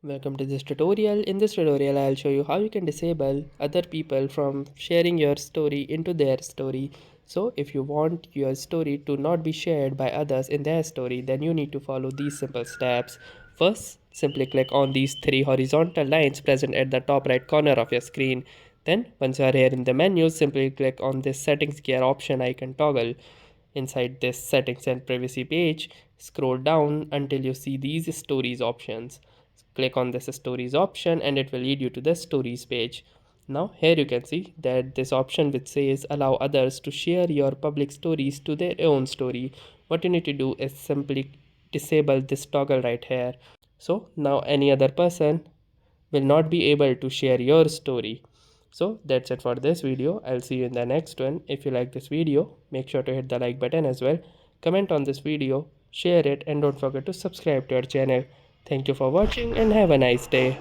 Welcome to this tutorial. In this tutorial, I'll show you how you can disable other people from sharing your story into their story. So if you want your story to not be shared by others in their story, then you need to follow these simple steps. First, simply click on these three horizontal lines present at the top right corner of your screen. Then once you are here in the menu, simply click on this settings gear option icon toggle. Inside this settings and privacy page, scroll down until you see these stories options. Click on this stories option and it will lead you to the stories page. Now here you can see that this option which says allow others to share your public stories to their own story. What you need to do is simply disable this toggle right here. So now any other person will not be able to share your story. So that's it for this video. I'll see you in the next one. If you like this video, make sure to hit the like button as well. Comment on this video, share it, and don't forget to subscribe to our channel. Thank you for watching and have a nice day.